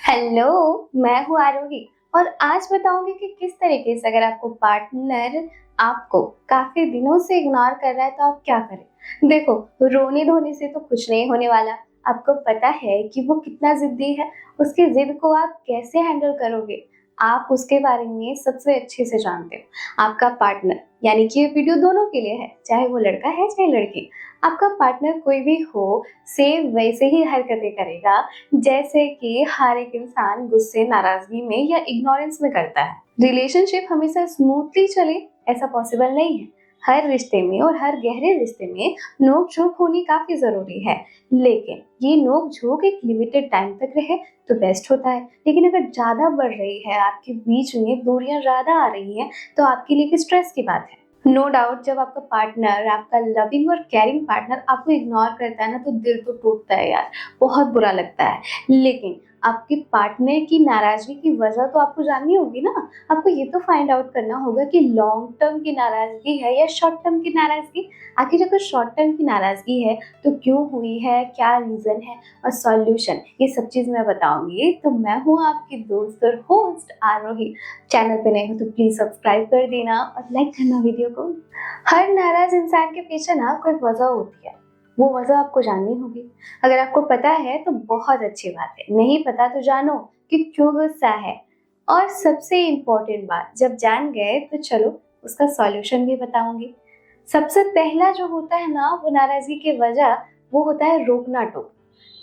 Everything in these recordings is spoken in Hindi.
हेलो, मैं हूँ आरोही और आज बताऊंगी कि किस तरीके से अगर आपको पार्टनर आपको काफी दिनों से इग्नोर कर रहा है तो आप क्या करें। देखो, रोने धोने से तो कुछ नहीं होने वाला। आपको पता है कि वो कितना जिद्दी है, उसकी जिद को आप कैसे हैंडल करोगे, आप उसके बारे में सबसे अच्छे से जानते हो। आपका पार्टनर यानी कि ये वीडियो दोनों के लिए है, चाहे वो लड़का है चाहे लड़की। आपका पार्टनर कोई भी हो, सेम वैसे ही हरकतें करेगा जैसे कि हर एक इंसान गुस्से, नाराजगी में या इग्नोरेंस में करता है। रिलेशनशिप हमेशा स्मूथली चले ऐसा पॉसिबल नहीं है। हर रिश्ते में और हर गहरे रिश्ते में नोक झोंक होनी काफी जरूरी है, लेकिन ये नोक झोंक एक लिमिटेड टाइम तक रहे तो बेस्ट होता है। लेकिन अगर ज्यादा बढ़ रही है, आपके बीच में दूरियां ज्यादा आ रही हैं, तो आपके लिए स्ट्रेस की बात है। नो डाउट, जब आपका पार्टनर, आपका लविंग और केयरिंग पार्टनर आपको इग्नोर करता है ना, तो दिल तो टूटता है यार, बहुत बुरा लगता है। लेकिन आपके पार्टनर की नाराजगी की वजह तो आपको जाननी होगी ना। आपको ये तो फाइंड आउट करना होगा कि लॉन्ग टर्म की नाराजगी है या शॉर्ट टर्म की नाराजगी। आखिर अगर शॉर्ट टर्म की नाराजगी है तो क्यों हुई है, क्या रीजन है और सॉल्यूशन, ये सब चीज मैं बताऊंगी। तो मैं हूँ आपकी दोस्त और होस्ट आरोही। चैनल पे नए हो तो प्लीज सब्सक्राइब कर देना और लाइक करना वीडियो को। हर नाराज इंसान के पीछे ना कोई वजह होती है, वो वजह आपको जाननी होगी। अगर आपको पता है तो बहुत अच्छी बात है, नहीं पता तो जानो कि क्यों गुस्सा है। और सबसे इम्पोर्टेंट बात, जब जान गए तो चलो उसका सॉल्यूशन भी बताऊंगी। सबसे पहला जो होता है ना, वो नाराजगी की वजह, वो होता है रोकना टोक।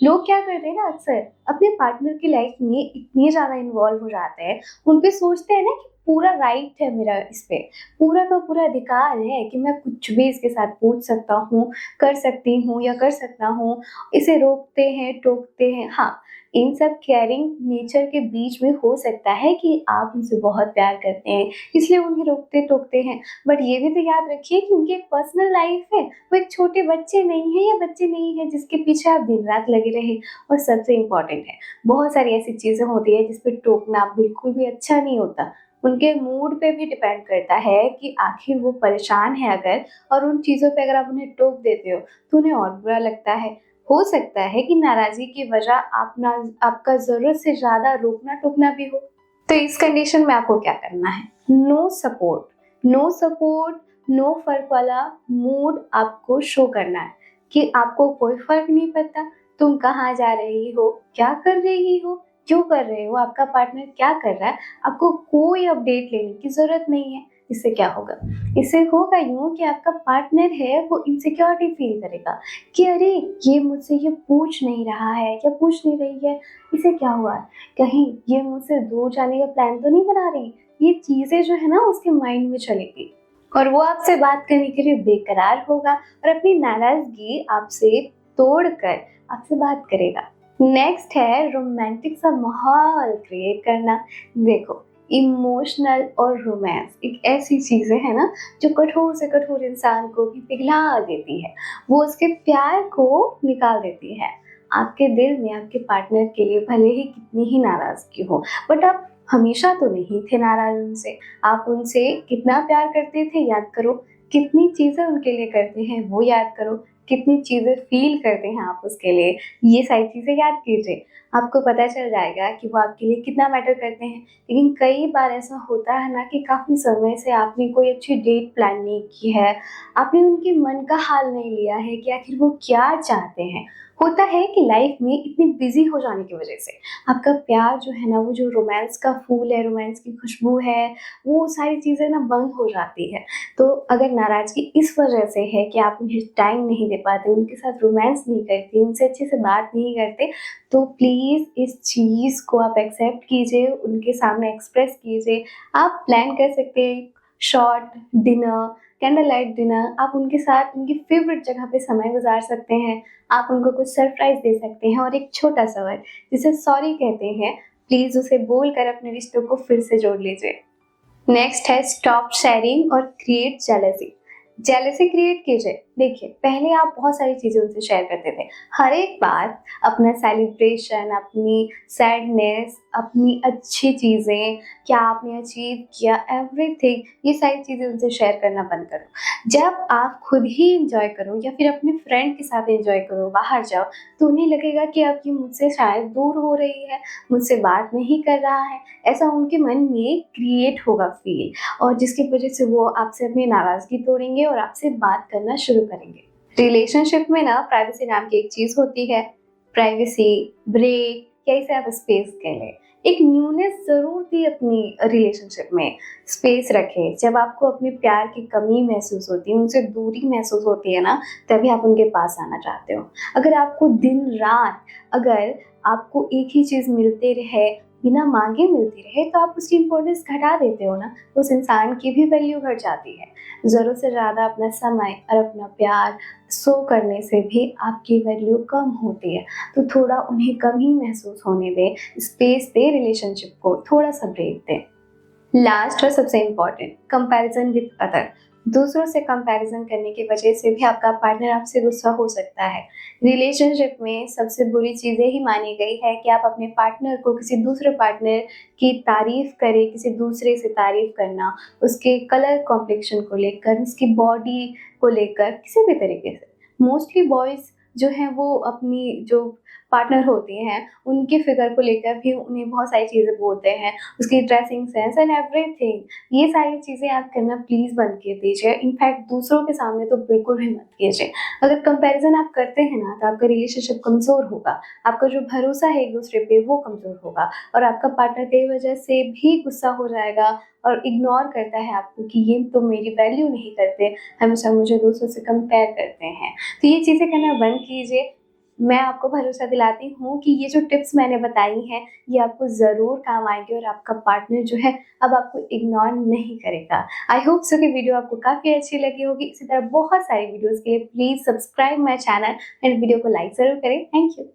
लोग क्या करते हैं ना, अक्सर अपने पार्टनर की लाइफ में इतने ज्यादा इन्वॉल्व हो जाते हैं, उन पे सोचते हैं ना कि पूरा राइट है मेरा इस पे, पूरा का पूरा अधिकार है कि मैं कुछ भी इसके साथ पूछ सकता हूँ, कर सकती हूँ या कर सकता हूँ। इसे रोकते हैं, टोकते हैं। हाँ, इन सब केयरिंग नेचर के बीच में हो सकता है कि आप उनसे बहुत प्यार करते हैं, इसलिए उन्हें रोकते टोकते हैं। बट ये भी तो याद रखिए कि उनकी एक पर्सनल लाइफ है, वो एक छोटे बच्चे नहीं है या बच्चे नहीं है जिसके पीछे आप दिन रात लगे रहे। और सबसे इम्पोर्टेंट है, बहुत सारी ऐसी चीजें होती है जिसपे टोकना बिल्कुल भी अच्छा नहीं होता। उनके मूड पे भी डिपेंड करता है कि आखिर वो परेशान है अगर, और उन चीजों पे अगर आप उन्हें टोक देते हो तो उन्हें और बुरा लगता है। हो सकता है कि नाराजगी की वजह आपका जरूरत से ज्यादा रोकना टोकना भी हो। तो इस कंडीशन में आपको क्या करना है, no support, no support, no फर्क वाला मूड आपको शो करना है कि आपको कोई फर्क नहीं पड़ता तुम कहाँ जा रही हो, क्या कर रही हो, क्यों कर रहे हो, आपका पार्टनर क्या कर रहा है, आपको कोई अपडेट लेने की जरूरत नहीं है। इससे क्या होगा, इससे होगा यूं कि आपका पार्टनर है वो इनसिक्योरिटी फील करेगा कि अरे ये मुझसे ये पूछ नहीं रहा है या पूछ नहीं रही है, इसे क्या हुआ, कहीं ये मुझसे दूर जाने का प्लान तो नहीं बना रही। ये चीजें जो है ना उसके माइंड में चलेगी और वो आपसे बात करने के लिए बेकरार होगा और अपनी नाराजगी आपसे तोड़कर आपसे बात करेगा। नेक्स्ट है रोमांटिक सा माहौल क्रिएट करना। देखो, इमोशनल और रोमांस एक ऐसी चीजें है ना जो कठोर से कठोर इंसान को भी पिघला देती है, वो उसके प्यार को निकाल देती है। आपके दिल में आपके पार्टनर के लिए भले ही कितनी ही नाराजगी हो, बट आप हमेशा तो नहीं थे नाराज उनसे। आप उनसे कितना प्यार करते थे याद करो, कितनी चीजें उनके लिए करते हैं वो याद करो, कितनी चीजें फील करते हैं आप उसके लिए, ये सारी चीजें याद कीजिए। आपको पता चल जाएगा कि वो आपके लिए कितना मैटर करते हैं। लेकिन कई बार ऐसा होता है ना कि काफी समय से आपने कोई अच्छी डेट प्लान नहीं की है, आपने उनके मन का हाल नहीं लिया है कि आखिर वो क्या चाहते हैं। होता है कि लाइफ में इतनी बिजी हो जाने की वजह से आपका प्यार जो है ना, वो जो रोमांस का फूल है, रोमांस की खुशबू है, वो सारी चीजें ना बंद हो जाती है। तो अगर नाराजगी इस वजह से है कि आप उन्हें टाइम नहीं दे पाते, उनके साथ रोमांस नहीं करते, उनसे अच्छे से बात नहीं करते, तो प्लीज इस चीज को आप एक्सेप्ट कीजिए, उनके सामने एक्सप्रेस कीजिए। आप प्लान कर सकते हैं short dinner, candle light dinner, आप उनके साथ उनकी फेवरेट जगह पे समय गुजार सकते हैं। आप उनको कुछ सरप्राइज दे सकते हैं और एक छोटा सा वर्ड जिसे सॉरी कहते हैं, प्लीज उसे बोलकर अपने रिश्तों को फिर से जोड़ लीजिए। नेक्स्ट है स्टॉप शेयरिंग और क्रिएट जेलेसी। जेलेसी क्रिएट कीजिए देखिए, पहले आप बहुत सारी चीज़ें उनसे शेयर करते थे। हर एक बात, अपना सेलिब्रेशन, अपनी सैडनेस, अपनी अच्छी चीज़ें, क्या आपने अचीव किया, एवरीथिंग, ये सारी चीज़ें उनसे शेयर करना बंद करो। जब आप खुद ही एन्जॉय करो या फिर अपने फ्रेंड के साथ एन्जॉय करो, बाहर जाओ, तो उन्हें लगेगा कि अब ये मुझसे शायद दूर हो रही है, मुझसे बात नहीं कर रहा है, ऐसा उनके मन में क्रिएट होगा फ़ील, और जिसकी वजह से वो आपसे अपनी नाराज़गी तोड़ेंगे और आपसे बात करना शुरू करेंगे। रिलेशनशिप में ना प्राइवेसी नाम की एक चीज़ होती है। प्राइवेसी, ब्रेक या इसे आप स्पेस कह लें। एक न्यूनेस ज़रूर थी अपनी रिलेशनशिप में। स्पेस रखें। जब आपको अपने प्यार की कमी महसूस होती है, उनसे दूरी महसूस होती है ना, तभी आप उनके पास आना चाहते हो। अगर आपको दिन-रात, अगर आपको एक ही चीज़ मिलते रहे, बिना माँगे मिलती रहे, तो आप उसकी इम्पोर्टेंस घटा देते हो ना, उस इंसान की भी वैल्यू घट जाती है। ज़रूरत से ज़्यादा अपना समय और अपना प्यार शो करने से भी आपकी वैल्यू कम होती है। तो थोड़ा उन्हें कम ही महसूस होने दें, स्पेस दें, रिलेशनशिप को थोड़ा-सा ब्रेक दें। लास्ट और सबसे इम्पोर्टेंट, कंपैरिजन विद अदर। दूसरों से कंपैरिजन करने की वजह से भी आपका पार्टनर आपसे गुस्सा हो सकता है। रिलेशनशिप में सबसे बुरी चीज़ यही मानी गई है कि आप अपने पार्टनर को किसी दूसरे पार्टनर की तारीफ़ करें, किसी दूसरे से तारीफ़ करना, उसके कलर कॉम्प्लेक्शन को लेकर, उसकी बॉडी को लेकर, किसी भी तरीके से। मोस्टली बॉयज़ जो हैं वो अपनी जो पार्टनर होते हैं, उनकी फ़िगर को लेकर भी उन्हें बहुत सारी चीज़ें बोलते हैं। उसकी ड्रेसिंग सेंस एंड एवरीथिंग, ये सारी चीज़ें आप करना प्लीज़ बंद कर दीजिए। इनफैक्ट दूसरों के सामने तो बिल्कुल भी मत कीजिए। अगर कंपैरिज़न आप करते हैं ना, तो आपका रिलेशनशिप कमज़ोर होगा, आपका जो भरोसा है एक-दूसरे पे वो कमज़ोर होगा, और आपका पार्टनर कई वजह से भी गुस्सा हो जाएगा और इग्नोर करता है आपको कि ये तो मेरी वैल्यू नहीं करते, हमेशा मुझे दूसरों से कंपेयर करते हैं। तो ये चीज़ें करना बंद कीजिए। मैं आपको भरोसा दिलाती हूँ कि ये जो टिप्स मैंने बताई हैं, ये आपको ज़रूर काम आएँगी और आपका पार्टनर जो है, अब आपको इग्नोर नहीं करेगा। आई होप सो कि वीडियो आपको काफ़ी अच्छी लगी होगी। इसी तरह बहुत सारी वीडियोज़ के लिए please subscribe my channel and video को लाइक ज़रूर करें। Thank you.